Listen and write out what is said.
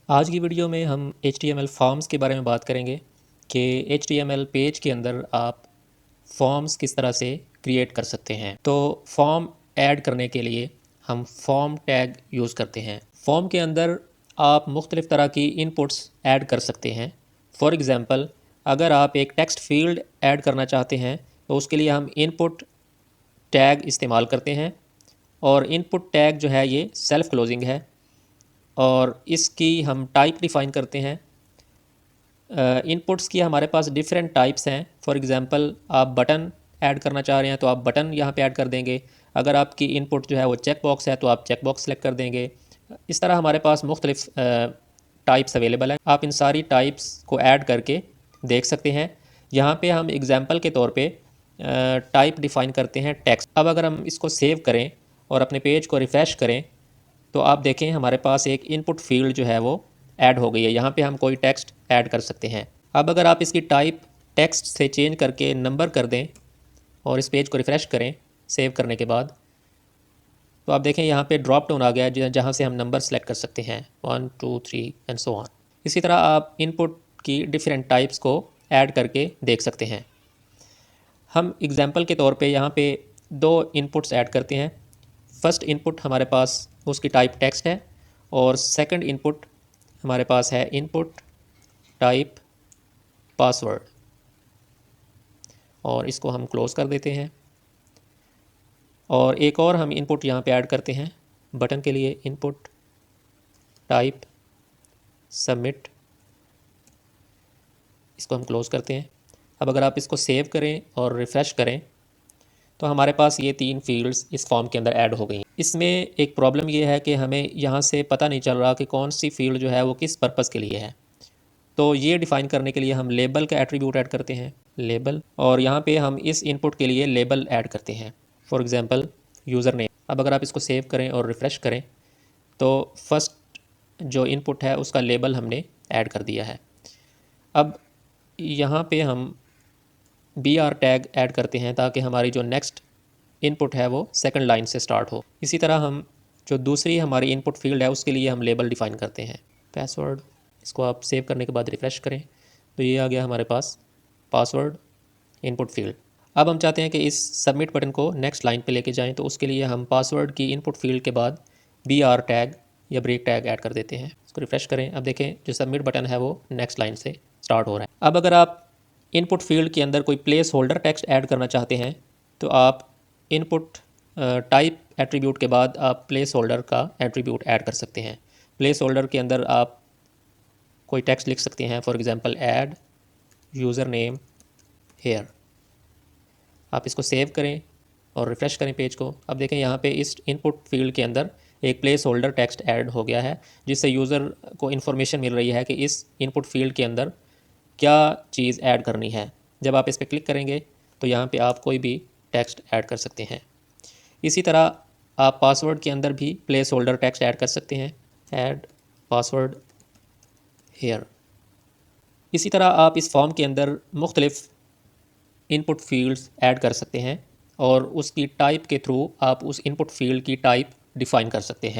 आज की वीडियो में हम HTML फॉर्म्स के बारे में बात करेंगे कि HTML पेज के अंदर आप फॉर्म्स किस तरह से क्रिएट कर सकते हैं। तो फॉर्म ऐड करने के लिए हम फॉर्म टैग यूज़ करते हैं। फॉर्म के अंदर आप मुख्तलिफ़ तरह की इनपुट्स ऐड कर सकते हैं। फॉर एग्ज़ाम्पल, अगर आप एक टेक्स्ट फील्ड ऐड करना चाहते हैं तो उसके लिए हम इनपुट टैग इस्तेमाल करते हैं। और इनपुट टैग जो है ये सेल्फ़ क्लोजिंग है और इसकी हम टाइप डिफ़ाइन करते हैं। इनपुट्स की हमारे पास डिफरेंट टाइप्स हैं। फॉर एग्ज़ाम्पल, आप बटन ऐड करना चाह रहे हैं तो आप बटन यहाँ पे ऐड कर देंगे। अगर आपकी इनपुट जो है वो चेक बॉक्स है तो आप चेक बॉक्स सेलेक्ट कर देंगे। इस तरह हमारे पास मुख्तलिफ टाइप्स अवेलेबल हैं। आप इन सारी टाइप्स को ऐड करके देख सकते हैं। यहाँ पे हम एग्ज़ाम्पल के तौर पे टाइप डिफ़ाइन करते हैं टेक्स्ट। अब अगर हम इसको सेव करें और अपने पेज को रिफ़्रेश करें तो आप देखें हमारे पास एक इनपुट फील्ड जो है वो ऐड हो गई है। यहाँ पे हम कोई टेक्स्ट ऐड कर सकते हैं। अब अगर आप इसकी टाइप टेक्स्ट से चेंज करके नंबर कर दें और इस पेज को रिफ़्रेश करें सेव करने के बाद, तो आप देखें यहाँ पे ड्रॉप डाउन आ गया है जहाँ से हम नंबर सेलेक्ट कर सकते हैं 1 2 3 एंड सो ऑन। इसी तरह आप इनपुट की डिफरेंट टाइप्स को ऐड करके देख सकते हैं। हम एग्ज़ाम्पल के तौर पे यहाँ पे दो इनपुट्स ऐड करते हैं। फर्स्ट इनपुट हमारे पास उसकी टाइप टेक्स्ट है और सेकंड इनपुट हमारे पास है इनपुट टाइप पासवर्ड, और इसको हम क्लोज़ कर देते हैं। और एक और हम इनपुट यहाँ पे ऐड करते हैं बटन के लिए, इनपुट टाइप सबमिट, इसको हम क्लोज़ करते हैं। अब अगर आप इसको सेव करें और रिफ़्रेश करें तो हमारे पास ये तीन फील्ड्स इस फॉर्म के अंदर ऐड हो गई हैं। इसमें एक प्रॉब्लम ये है कि हमें यहाँ से पता नहीं चल रहा कि कौन सी फील्ड जो है वो किस पर्पज़ के लिए है। तो ये डिफ़ाइन करने के लिए हम लेबल का एट्रीब्यूट ऐड करते हैं, लेबल, और यहाँ पे हम इस इनपुट के लिए लेबल ऐड करते हैं। For example, user name. अब अगर आप इसको सेव करें और रिफ़्रेश करें तो फर्स्ट जो इनपुट है उसका लेबल हमने ऐड कर दिया है। अब यहाँ पे हम BR टैग ऐड करते हैं ताकि हमारी जो नेक्स्ट इनपुट है वो सेकंड लाइन से स्टार्ट हो। इसी तरह हम जो दूसरी हमारी इनपुट फील्ड है उसके लिए हम लेबल डिफ़ाइन करते हैं, पासवर्ड। इसको आप सेव करने के बाद रिफ़्रेश करें तो ये आ गया हमारे पास पासवर्ड इनपुट फील्ड। अब हम चाहते हैं कि इस सबमिट बटन को नेक्स्ट लाइन पे लेके जाएं, तो उसके लिए हम पासवर्ड की इनपुट फील्ड के बाद BR टैग या ब्रेक टैग ऐड कर देते हैं। इसको रिफ़्रेश करें। अब देखें जो सबमिट बटन है वो नेक्स्ट लाइन से स्टार्ट हो रहा है। अब अगर आप इनपुट फील्ड के अंदर कोई प्लेस होल्डर टेक्स्ट ऐड करना चाहते हैं तो आप इनपुट टाइप एट्रीब्यूट के बाद आप प्लेस होल्डर का एट्रीब्यूट ऐड कर सकते हैं। प्लेस होल्डर के अंदर आप कोई टेक्स्ट लिख सकते हैं। For example, add user name here. आप इसको सेव करें और रिफ़्रेश करें पेज को। अब देखें यहाँ पे इस इनपुट फील्ड के अंदर एक प्लेस होल्डर टेक्स्ट ऐड हो गया है, जिससे यूज़र को इन्फॉर्मेशन मिल रही है कि इस इनपुट फील्ड के अंदर क्या चीज़ ऐड करनी है। जब आप इस पर क्लिक करेंगे तो यहाँ पे आप कोई भी टेक्स्ट ऐड कर सकते हैं। इसी तरह आप पासवर्ड के अंदर भी प्लेस होल्डर टेक्स्ट ऐड कर सकते हैं, ऐड पासवर्ड हेयर। इसी तरह आप इस फॉर्म के अंदर मुख्तलिफ़ इनपुट फील्ड्स ऐड कर सकते हैं और उसकी टाइप के थ्रू आप उस इनपुट फील्ड की टाइप डिफ़ाइन कर सकते हैं।